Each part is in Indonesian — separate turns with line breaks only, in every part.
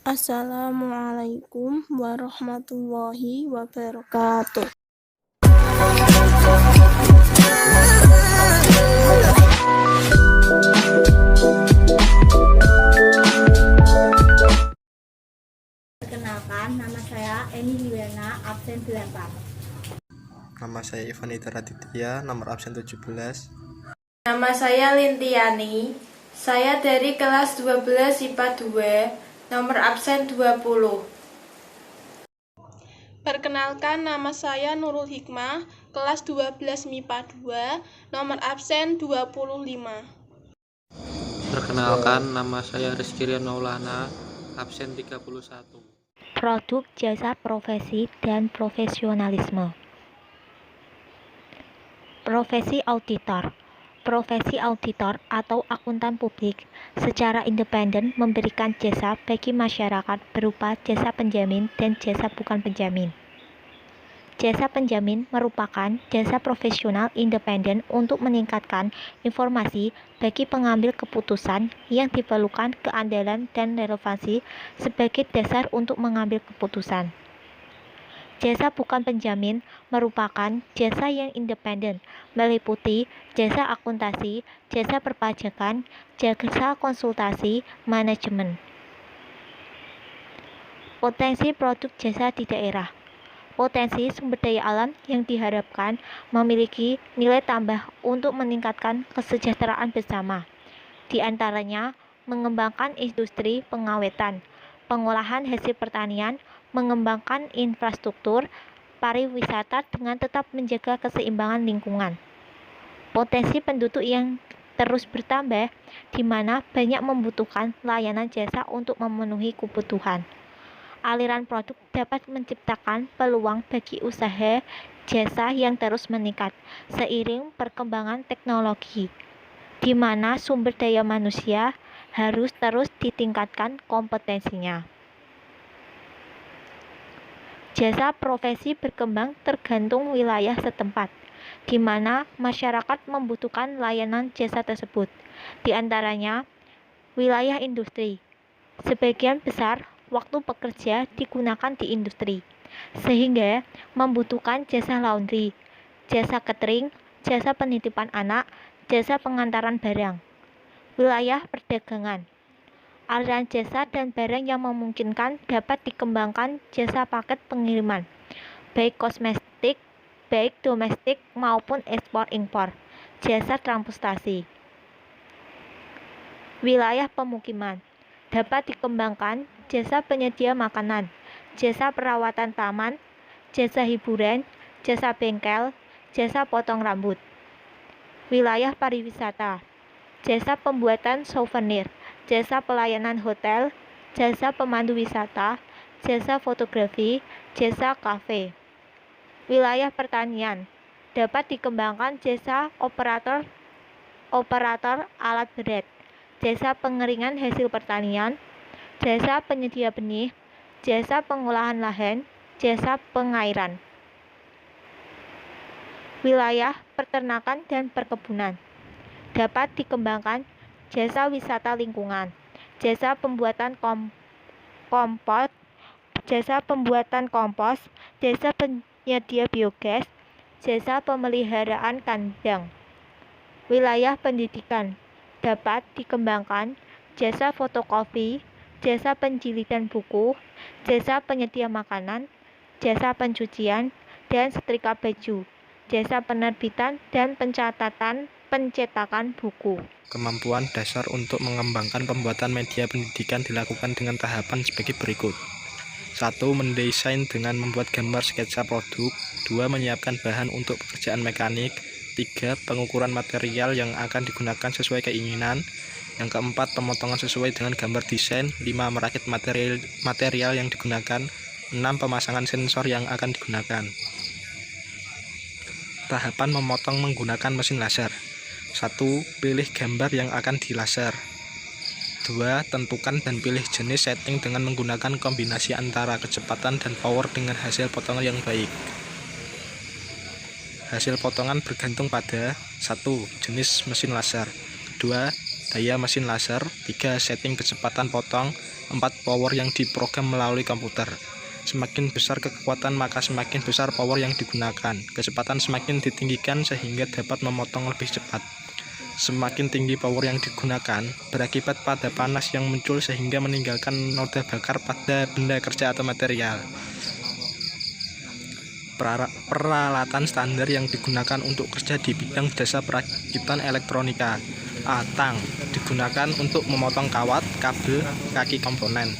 Assalamualaikum warahmatullahi wabarakatuh.
Perkenalkan, nama saya Eni Yuliana, absen 8.
Nama saya Ivan Ida Raditya, nomor absen 17.
Nama saya Lintiani, saya dari kelas 12 IPA 2, nomor absen 20.
Perkenalkan, nama saya Nurul Hikmah, kelas 12 MIPA 2, nomor absen 25.
Perkenalkan, nama saya Rizky Rian Maulana, absen 31.
Produk, jasa, profesi, dan profesionalisme. Profesi auditor. Profesi auditor atau akuntan publik secara independen memberikan jasa bagi masyarakat berupa jasa penjamin dan jasa bukan penjamin. Jasa penjamin merupakan jasa profesional independen untuk meningkatkan informasi bagi pengambil keputusan yang diperlukan keandalan dan relevansi sebagai dasar untuk mengambil keputusan. Jasa bukan penjamin merupakan jasa yang independen, meliputi jasa akuntansi, jasa perpajakan, jasa konsultasi, manajemen. Potensi produk jasa di daerah. Potensi sumber daya alam yang diharapkan memiliki nilai tambah untuk meningkatkan kesejahteraan bersama. Di antaranya, mengembangkan industri pengawetan, pengolahan hasil pertanian, mengembangkan infrastruktur pariwisata dengan tetap menjaga keseimbangan lingkungan. Potensi penduduk yang terus bertambah, di mana banyak membutuhkan layanan jasa untuk memenuhi kebutuhan. Aliran produk dapat menciptakan peluang bagi usaha jasa yang terus meningkat seiring perkembangan teknologi, di mana sumber daya manusia harus terus ditingkatkan kompetensinya. Jasa profesi berkembang tergantung wilayah setempat, di mana masyarakat membutuhkan layanan jasa tersebut. Di antaranya, wilayah industri. Sebagian besar waktu pekerja digunakan di industri, sehingga membutuhkan jasa laundry, jasa catering, jasa penitipan anak, jasa pengantaran barang. Wilayah perdagangan. Aliran jasa dan barang yang memungkinkan dapat dikembangkan jasa paket pengiriman, baik kosmetik, baik domestik maupun ekspor-impor, jasa transportasi. Wilayah pemukiman. Dapat dikembangkan jasa penyedia makanan, jasa perawatan taman, jasa hiburan, jasa bengkel, jasa potong rambut. Wilayah pariwisata. Jasa pembuatan souvenir, jasa pelayanan hotel, jasa pemandu wisata, jasa fotografi, jasa kafe. Wilayah pertanian. Dapat dikembangkan jasa operator alat berat, jasa pengeringan hasil pertanian, jasa penyedia benih, jasa pengolahan lahan, jasa pengairan. Wilayah peternakan dan perkebunan. Dapat dikembangkan jasa wisata lingkungan, jasa pembuatan kompos, jasa penyedia biogas, jasa pemeliharaan kandang. Wilayah pendidikan. Dapat dikembangkan jasa fotokopi, jasa penjilitan buku, jasa penyedia makanan, jasa pencucian dan setrika baju, jasa penerbitan dan pencetakan buku.
Kemampuan dasar untuk mengembangkan pembuatan media pendidikan dilakukan dengan tahapan sebagai berikut. 1. Mendesain dengan membuat gambar sketsa produk. 2. Menyiapkan bahan untuk pekerjaan mekanik. 3. Pengukuran material yang akan digunakan sesuai keinginan. Yang keempat, pemotongan sesuai dengan gambar desain. 5. Merakit material yang digunakan. 6. Pemasangan sensor yang akan digunakan. Tahapan memotong menggunakan mesin laser. 1. Pilih gambar yang akan dilaser. 2. Tentukan dan pilih jenis setting dengan menggunakan kombinasi antara kecepatan dan power dengan hasil potongan yang baik. Hasil potongan bergantung pada 1. Jenis mesin laser, 2. daya mesin laser, 3 setting kecepatan potong, 4 power yang diprogram melalui komputer. Semakin besar kekuatan maka semakin besar power yang digunakan. Kecepatan semakin ditinggikan sehingga dapat memotong lebih cepat. Semakin tinggi power yang digunakan, berakibat pada panas yang muncul sehingga meninggalkan noda bakar pada benda kerja atau material. Peralatan standar yang digunakan untuk kerja di bidang jasa perakitan elektronika. A. Tang, digunakan untuk memotong kawat, kabel, kaki komponen.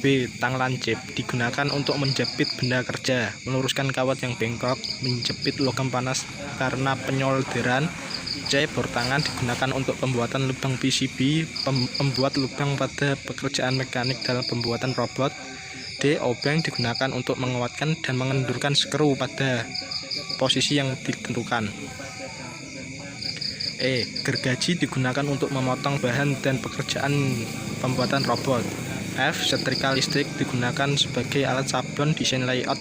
B. Tang lancip, digunakan untuk menjepit benda kerja, meluruskan kawat yang bengkok, menjepit logam panas karena penyolderan. C. Bor tangan, digunakan untuk pembuatan lubang PCB, membuat lubang pada pekerjaan mekanik dalam pembuatan robot. D. Obeng, digunakan untuk menguatkan dan mengendurkan skru pada posisi yang ditentukan. E. Gergaji, digunakan untuk memotong bahan dan pekerjaan pembuatan robot. F. Setrika listrik, digunakan sebagai alat sablon desain layout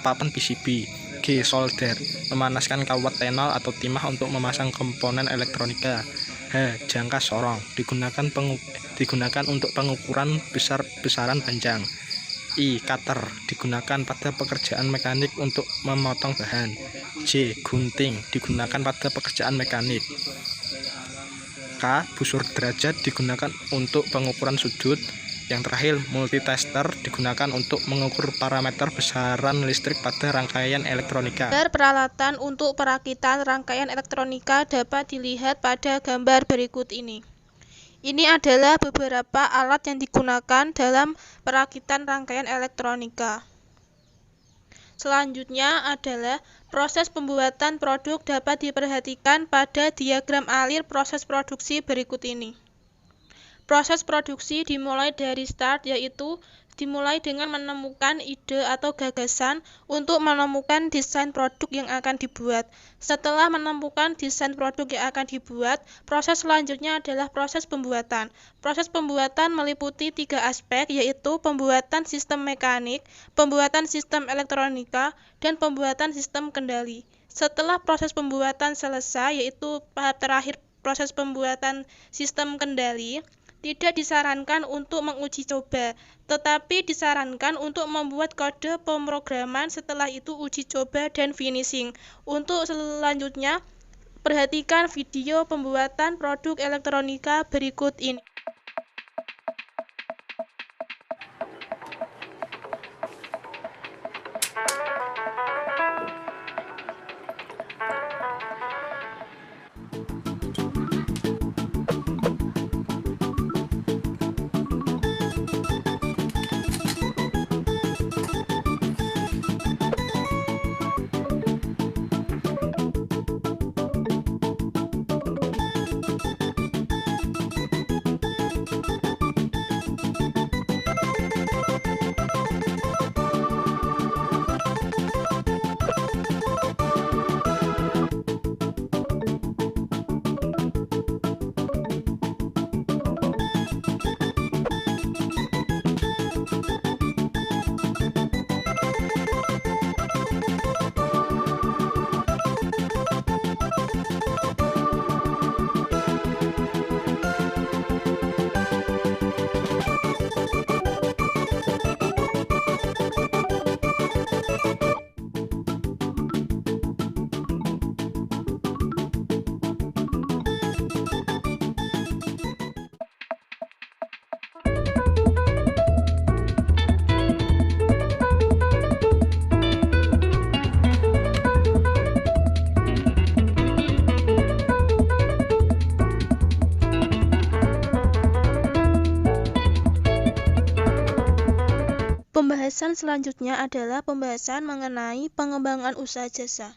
papan PCB. G. Solder, memanaskan kawat tenol atau timah untuk memasang komponen elektronika. H. Jangka sorong, digunakan untuk pengukuran besaran panjang. I. Cutter, digunakan pada pekerjaan mekanik untuk memotong bahan. J. Gunting, digunakan pada pekerjaan mekanik. K. Busur derajat, digunakan untuk pengukuran sudut. Yang terakhir, multitester, digunakan untuk mengukur parameter besaran listrik pada rangkaian elektronika.
Peralatan untuk perakitan rangkaian elektronika dapat dilihat pada gambar berikut ini. Ini adalah beberapa alat yang digunakan dalam perakitan rangkaian elektronika. Selanjutnya adalah proses pembuatan produk dapat diperhatikan pada diagram alir proses produksi berikut ini. Proses produksi dimulai dari start, yaitu dimulai dengan menemukan ide atau gagasan untuk menemukan desain produk yang akan dibuat. Setelah menemukan desain produk yang akan dibuat, proses selanjutnya adalah proses pembuatan. Proses pembuatan meliputi 3 aspek, yaitu pembuatan sistem mekanik, pembuatan sistem elektronika, dan pembuatan sistem kendali. Setelah proses pembuatan selesai, yaitu tahap terakhir proses pembuatan sistem kendali, tidak disarankan untuk menguji coba, tetapi disarankan untuk membuat kode pemrograman, setelah itu uji coba dan finishing. Untuk selanjutnya, perhatikan video pembuatan produk elektronika berikut ini. Pembahasan selanjutnya adalah pembahasan mengenai pengembangan usaha jasa.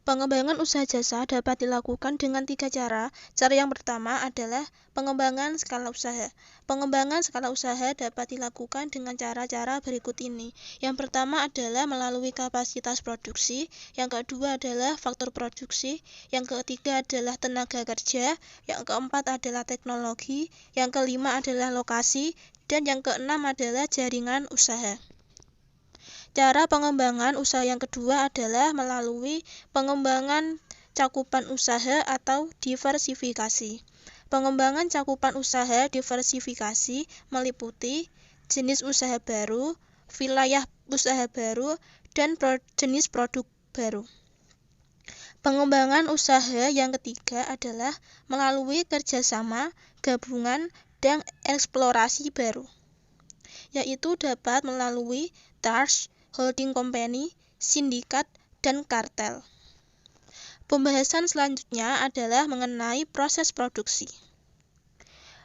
Pengembangan usaha jasa dapat dilakukan dengan 3 cara. Cara yang pertama adalah pengembangan skala usaha. Pengembangan skala usaha dapat dilakukan dengan cara-cara berikut ini. Yang pertama adalah melalui kapasitas produksi, yang kedua adalah faktor produksi, yang ketiga adalah tenaga kerja, yang keempat adalah teknologi, yang kelima adalah lokasi, dan yang keenam adalah jaringan usaha. Cara pengembangan usaha yang kedua adalah melalui pengembangan cakupan usaha atau diversifikasi. Pengembangan cakupan usaha diversifikasi meliputi jenis usaha baru, wilayah usaha baru, dan jenis produk baru. Pengembangan usaha yang ketiga adalah melalui kerjasama, gabungan, dan eksplorasi baru, yaitu dapat melalui trust, holding company, sindikat, dan kartel. Pembahasan selanjutnya adalah mengenai proses produksi.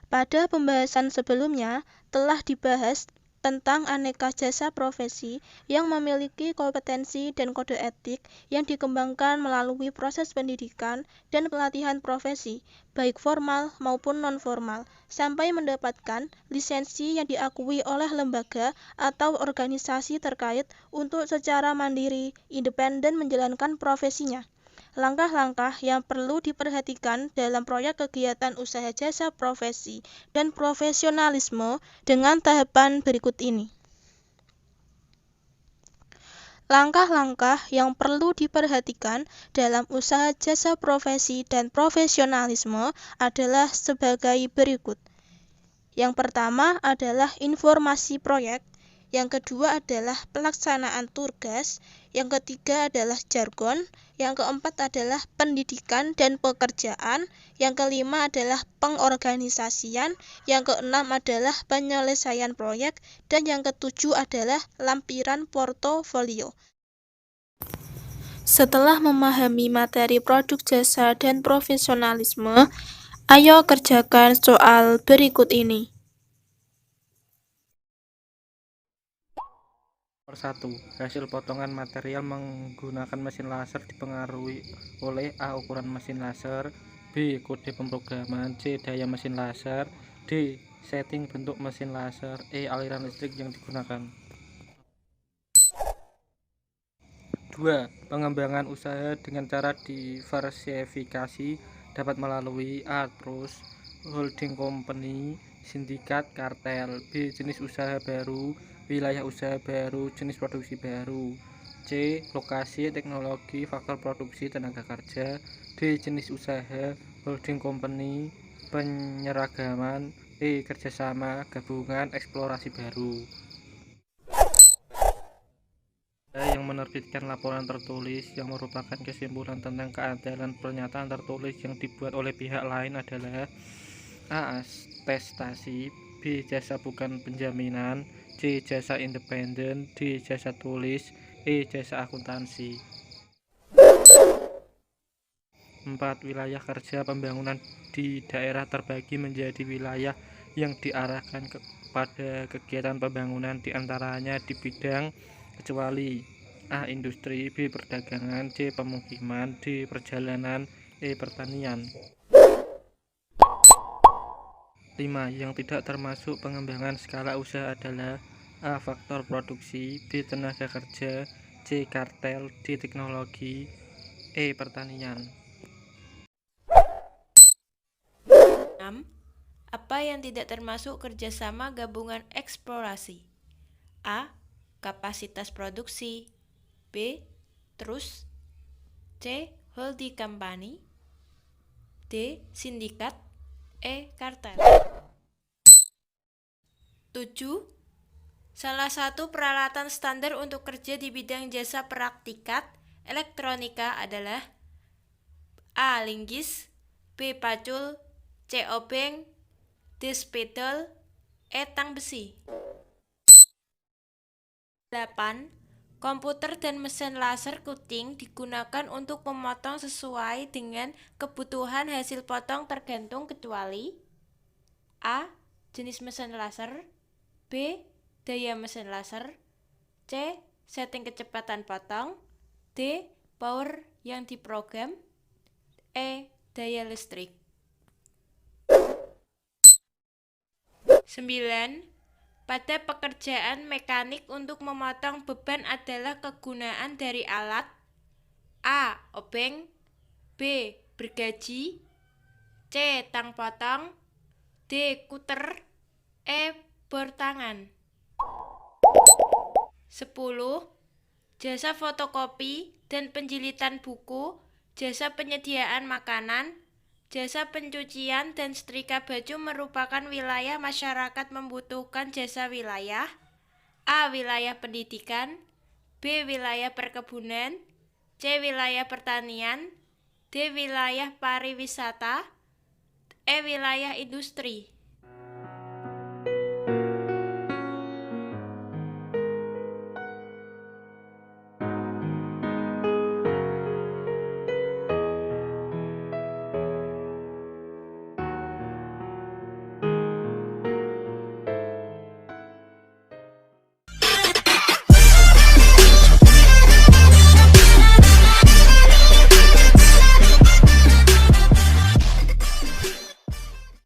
Pada pembahasan sebelumnya telah dibahas tentang aneka jasa profesi yang memiliki kompetensi dan kode etik yang dikembangkan melalui proses pendidikan dan pelatihan profesi, baik formal maupun non-formal, sampai mendapatkan lisensi yang diakui oleh lembaga atau organisasi terkait untuk secara mandiri, independen menjalankan profesinya. Langkah-langkah yang perlu diperhatikan dalam proyek kegiatan usaha jasa profesi dan profesionalisme dengan tahapan berikut ini. Langkah-langkah yang perlu diperhatikan dalam usaha jasa profesi dan profesionalisme adalah sebagai berikut. Yang pertama adalah informasi proyek, yang kedua adalah pelaksanaan tugas, yang ketiga adalah jargon, yang keempat adalah pendidikan dan pekerjaan, yang kelima adalah pengorganisasian, yang keenam adalah penyelesaian proyek, dan yang ketujuh adalah lampiran portofolio. Setelah memahami materi produk jasa dan profesionalisme, ayo kerjakan soal berikut ini.
Nomor 1. Hasil potongan material menggunakan mesin laser dipengaruhi oleh A. Ukuran mesin laser, B. Kode pemrograman, C. Daya mesin laser, D. Setting bentuk mesin laser, E. Aliran listrik yang digunakan. 2. Pengembangan usaha dengan cara diversifikasi dapat melalui A. Trust, holding company, sindikat, kartel, B. Jenis usaha baru, wilayah usaha baru, jenis produksi baru, C. Lokasi, teknologi, faktor produksi, tenaga kerja, D. Jenis usaha, holding company, penyeragaman, E. Kerjasama, gabungan, eksplorasi baru. Yang menerbitkan laporan tertulis yang merupakan kesimpulan tentang keadilan pernyataan tertulis yang dibuat oleh pihak lain adalah A. Atestasi, B. Jasa bukan penjaminan, C. Jasa independen, D. Jasa tulis, E. Jasa akuntansi. 4. Wilayah kerja pembangunan di daerah terbagi menjadi wilayah yang diarahkan kepada kegiatan pembangunan diantaranya di bidang kecuali A. Industri, B. Perdagangan, C. Pemukiman, D. Perjalanan, E. Pertanian. 5. Yang tidak termasuk pengembangan skala usaha adalah A. Faktor produksi, B. Tenaga kerja, C. Kartel, D. Teknologi, E. Pertanian.
6. Apa yang tidak termasuk kerjasama gabungan eksplorasi? A. Kapasitas produksi, B. Trust, C. Holding company, D. Sindikat, E. Kartel. 7. Salah satu peralatan standar untuk kerja di bidang jasa praktikat elektronika adalah A. Linggis, B. Pacul, C. Obeng, D. Spidol, E. Tang besi. 8. Komputer dan mesin laser cutting digunakan untuk memotong sesuai dengan kebutuhan hasil potong tergantung kecuali A. Jenis mesin laser, B. Daya mesin laser, C. Setting kecepatan potong, D. Power yang diprogram, E. Daya listrik. 9. Pada pekerjaan mekanik untuk memotong beban adalah kegunaan dari alat A. Obeng, B. Gergaji, C. Tang potong, D. Kuter, E. Bor tangan. 10. Jasa fotokopi dan penjilitan buku Jasa penyediaan makanan, jasa pencucian dan setrika baju merupakan wilayah masyarakat membutuhkan jasa wilayah. A. Wilayah pendidikan, B. Wilayah perkebunan, C. Wilayah pertanian, D. Wilayah pariwisata, E. Wilayah industri.